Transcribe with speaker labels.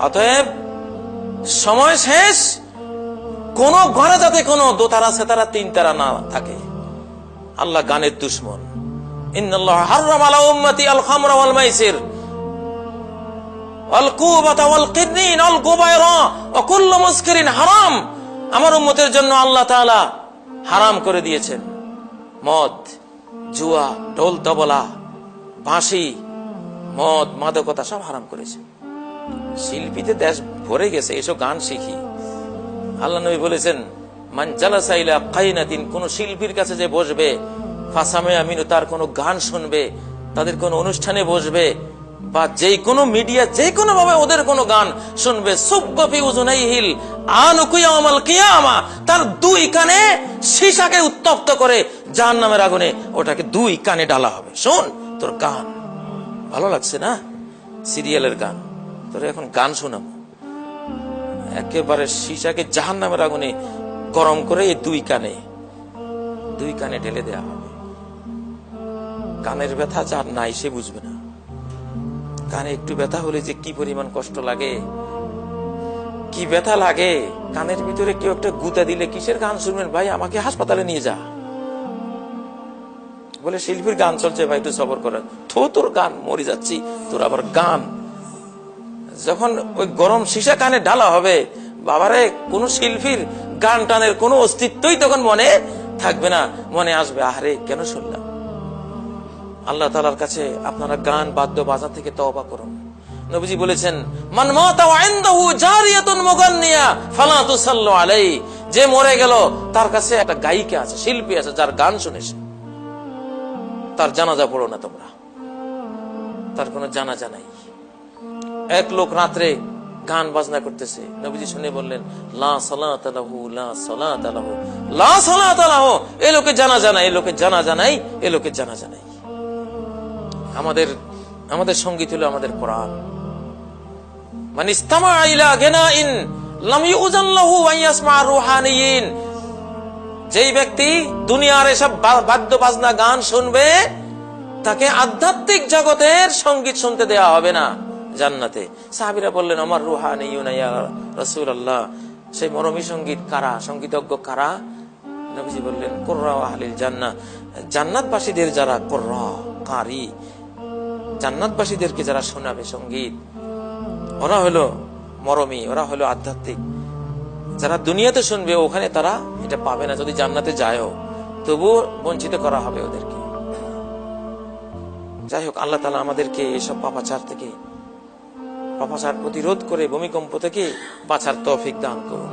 Speaker 1: অতএব সময় শেষ, কোন ঘরে যাতে কোনো দোতারা সেতারা তিন তারা না থাকে। আল্লাহ গানের দুশ্মন। ইন্নাল্লাহ হাররামা আলা উম্মতি আল খামরা ওয়াল মাইসির ওয়াল কুবাতা ওয়াল কিদনিন ওয়াল গুবায়রা ওয়া কুল্লু মুসকিরিন হারাম। আমার উম্মতের জন্য আল্লাহ তাআলা হারাম করে দিয়েছেন মদ, জুয়া, ঢোল তবলা, বাঁশি, মদ, মাদকতা সব হারাম করেছেন। শিল্পীতে দেশ ভরে গেছে, এসব গান শিখি। আল্লাহ নবী বলেছেন, মান জালাসা ইলা কাইনাতিন, কোন শিল্পীর কাছে যে বসবে, ফাসামে আমিনু, তার কোন গান শুনবে, তাদের কোন অনুষ্ঠানে বসবে, বা যে কোনো মিডিয়া যে কোনো ভাবে ওদের কোন গান শুনবে, সুব্বফি উযুনাইহিল আনুকু ইয়াউমাল কিয়ামা, তার দুই কানে সীসাকে উত্তপ্ত করে জাহান্নামের আগুনে ওটাকে দুই কানে ডালা হবে। শোন, তোর গান ভালো লাগছে না, সিরিয়ালের গান, তোর এখন গান শোনাবো। একেবারে সীসাকে জাহান্নামের আগুনে গরম করে এই দুই কানে ঢেলে দেয়া হবে। কানের ব্যথা যার নাই সে বুঝবে না। কানে একটু ব্যথা হলে যে কি পরিমাণ কষ্ট লাগে, কি ব্যথা লাগে। কানের ভিতরে কেউ একটা গুতা দিলে কিসের গান শুনবেন ভাই, আমাকে হাসপাতালে নিয়ে যা বলে, শিল্পীর গান চলছে ভাই একটু সবর করার, তোর গান, মরে যাচ্ছি, তোর আবার গান। যখন ওই গরম সীসা কানে ঢালা হবে, বাবারে কোন শিল্পীর গান টানের কোন অস্তিত্বই তখন মনে থাকবে না। মনে আসবে, আহারে কেন শুনলাম। আল্লাহ তাআলার কাছে আপনারা গান বাদ্য বাজা থেকে তওবা করুন। নবীজি বলেছেন, মান মাতা ওয়া ইনদাহু জারিয়াতুন মুগান্নিয়া ফালা তুসাল্লু আলাইহি, যে মরে গেল তার কাছে একটা গায়িকা আছে, শিল্পী আছে, যার গান শুনেছে, তার জানাজা পড়ো না তোমরা, তার কোনো জানাজা নাই। এক লোক রাত্রে গান বাজনা করতেছে, নবীজি শুনে বললেন, লা সালাতা লাহু লা সালাতা লাহু লা সালাতা লাহু, এই লোকের জানাজা নাই, এই লোকের জানাজা নাই, এই লোকের জানাজা নাই। আমাদের সঙ্গীত হলো আমাদের কোরআন। মান ইসতামা ইলা গিনাইন লাম ইউযান লাহু ওয়া ইয়াসমা রুহানিয়িন, যেই ব্যক্তি দুনিয়ার এসব বাদ্য বাজনা গান শুনবে, তাকে আধ্যাত্মিক জগতের সঙ্গীত শুনতে দেয়া হবে না জান্নাতে। সাহাবীরা বললেন, আমার রুহানিয়ুন ইয়া রাসূলুল্লাহ, সেই মরমী সঙ্গীত কারা, সঙ্গীতজ্ঞ কারা? নবীজি বললেন, কুররা আহলিল জান্নাহ, জান্নাতবাসীদের যারা কুররা, কারি, জান্নাতবাসীদেরকে যারা শোনাবে সঙ্গীত, ওরা হলো মরমী, ওরা হলো আধ্যাত্মিক। যারা দুনিয়াতে শুনবে ওখানে তারা এটা পাবে না, যদি জান্নাতে যায়ও তবুও বঞ্চিত করা হবে ওদেরকে। যাই হোক, আল্লাহ তাআলা আমাদেরকে এসব পাপাচার থেকে, পাপাচার প্রতিরোধ করে ভূমিকম্প থেকে বাঁচার তৌফিক দান করুন।